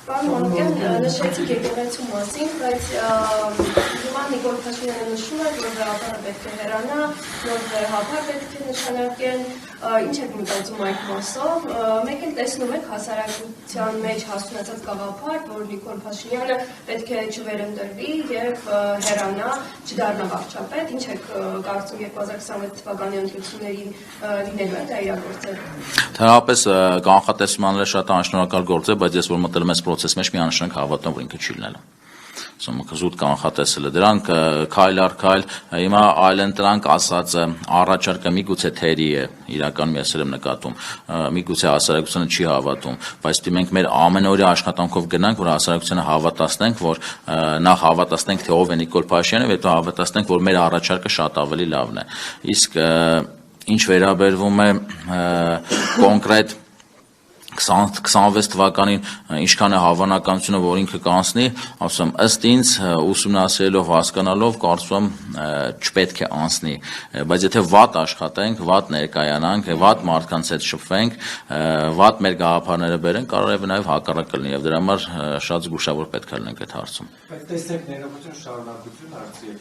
Պարոն Մանուկյան, նշեցիք եկեղեցու մասին, բայց հիմա Նիկոլ Փաշինյանը նշում է, որ վեհապարը պետք է հեռանա, նոր վեհապար պետք է նշանակեն, ինչ եք մտածում այդ մասով, մեկ էլ տեսնում եք հասարակության մեջ հասունացած գաղափար, որ Նիկոլ Փաշինյանը պետք է չվերընտրվի և հեռանա, չդառնա վարչապետ, ինչ եք կարծում 2026 թվականի ընտրություններին լինելու է դա իրագործել։ Թերապես կանխատեսման շատ անշնորհակալ գործ է, բայց ես որ մտնում եմ process մեջ միանշանակ հավատում, որ ինքը չի լինելու։ Զուտ կանխատեսել է դրանք քայլ առ քայլ, հիմա այլեն դրանք ասած առաջարկը միգուցե թերի է, իրականում ես եմ նկատում, միգուցե հասարակությունը չի հավատում, բայց մենք մեր ամենօրյա աշխատանքով գնանք, որ հասարակությանը հավատացնենք, որ նախ հավատացնենք, թե ով է Նիկոլ Փաշինյանը, հետո հավատացնենք, որ մեր առաջարկը շատ ավելի լավն է։ Իսկ ինչ վերաբերվում է կոնկրետ 26 թվականին ինչքան է հավանականությունը, որ ինքը կանցնի, ասում ըստ ինձ ուսումնասիրելով, հասկանալով, կարծում չպետք է անցնի, բայց եթե վատ աշխատենք, վատ ներկայանանք, վատ մարդկանց հետ շփվենք, վատ մեր գաղափարները բերենք, կարող է նաև հակառակը լինի, եւ դրա համար շատ զգուշավոր պետք է լինենք այդ հարցում։ Բայց տեսեք ներողություն, շարունակություն արծի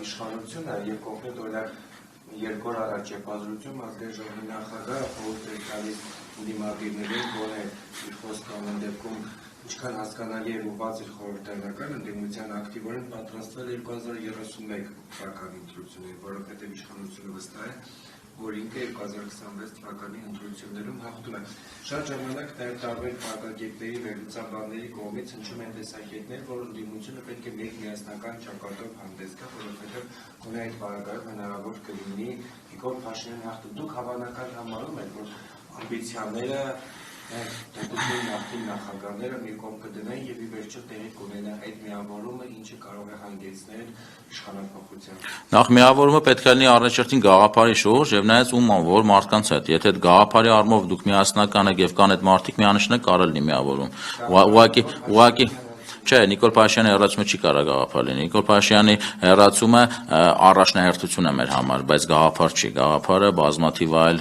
իշխանությունը եւ կոնկրետ օրինակ երկու օր առաջ Եփազրույցում ազգային ժողովի նախագահը խորհուրդ էր տալիս դիմադիրներին, որ իր խոսքանն դեպքում ինչքան հասկանալի է ուղղված իր խորհրդարանական ընդդիմության ակտիվորեն պատրաստվել 2031 թվականի ընտրություններին, որովհետև իշխանությունը վստահ է, որ ինքը 2026 թվականի ընտրություններում հաղթում է։ Շատ ժամանակ նաև տարբեր փակագետների վերլուծաբանների կողմից հնչում են տեսակետներ, որ ընդդիմությունը պետք է մեկ միասնական ճակատով հանդես գա, որովհետև գոնե այդ պարագայում հնարավոր կլինի Նիկոլ Փաշինյանի հաղթում։ Դուք հավանական համարում եք, որ ամբիցիաները նախին նախագահները մի կողմ կդնեն եւ ի վերջո տեղի կունենա այդ միավորումը, ինչը կարող է հանգեցնել իշխանապահության։ Նախ միավորումը պետք է լինի առաջին գաղափարի շուրջ եւ նայած ում որ մարդկանց հետ։ Եթե այդ գաղափարի առումով դուք միասնական եք եւ կան այդ մարդիկ, միանշանակ կարող լինի միավորում։ Ուղղակի Չէ, Նիկոլ Փաշինյանի հեռացումը չի կարող գաղափար լինի։ Նիկոլ Փաշինյանի հեռացումը առաջնահերթություն է մեր համար, բայց գաղափար չի։ Գաղափարը բազմաթիվ այլ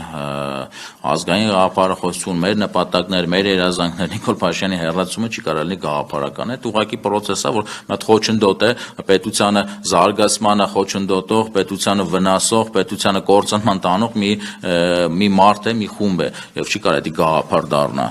ազգային գաղափարախոսություն, մեր նպատակներ, մեր երազանքներ, Նիկոլ Փաշինյանի հեռացումը չի կարող լինի գաղափարական։ Այդ ուղղակի process է, որ մի խոչընդոտ է պետությանը զարգացմանը խոչընդոտող, պետությանը վնասող, պետությանը կործանման տանող մի մարդ է, մի խումբ է, եւ չի կարող դա գաղափար դառնա։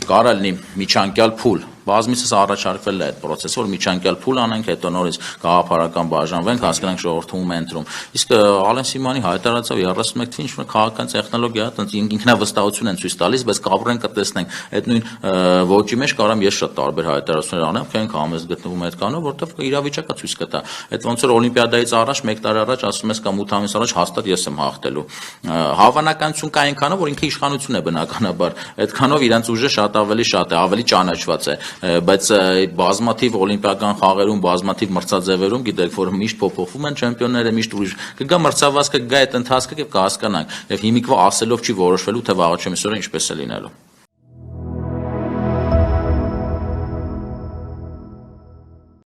Կարող լինի միջանկյալ փուլ բազմիցս առաջարկվել է այդ process-ը, որ միջանկյալ փուլ անենք, հետո նորից գաղափարական բաժանվենք, հասկանանք ժողովրդում ընտրում։ Իսկ Ալեն Սիմոնյանի հայտարարածով 31 թվականին ինչ-որ քաղաքական տեխնոլոգիա է, ինքնավստահություն են ցույց տալիս, բայց կապրենք կտեսնենք։ Այդ նույն ոճի մեջ կարամ ես շատ տարբեր հայտարարություններ անեմ, քանք համես գտնվում այդ կանոն, որտեղ իրավիճակը ցույց կտա։ Այդ ոնց որ օլիմպիադայից առաջ 1 տարի առաջ ասում ես կամ 8 ամիս առաջ հաստատ ես եմ հաղթելու։ Հավանականություն կա այնքանով, որ ինքը իշխանություն է բնականաբար։ Այդքանով իրանց ուժը շատ է, ավելի ճանաչված է։ Բայց բազմաթիվ օլիմպիական խաղերում, բազմաթիվ մրցաձևերում գիտեք, որ միշտ փոփոխվում են չեմպիոնները, միշտ ուրիշ կգա մրցավազքը, կգա այդ ընթացքը եւ կհասկանանք։ Եվ հիմիկվա ասելով չի որոշվելու, թե վաղաչեմիսօրը ինչպես է լինելու։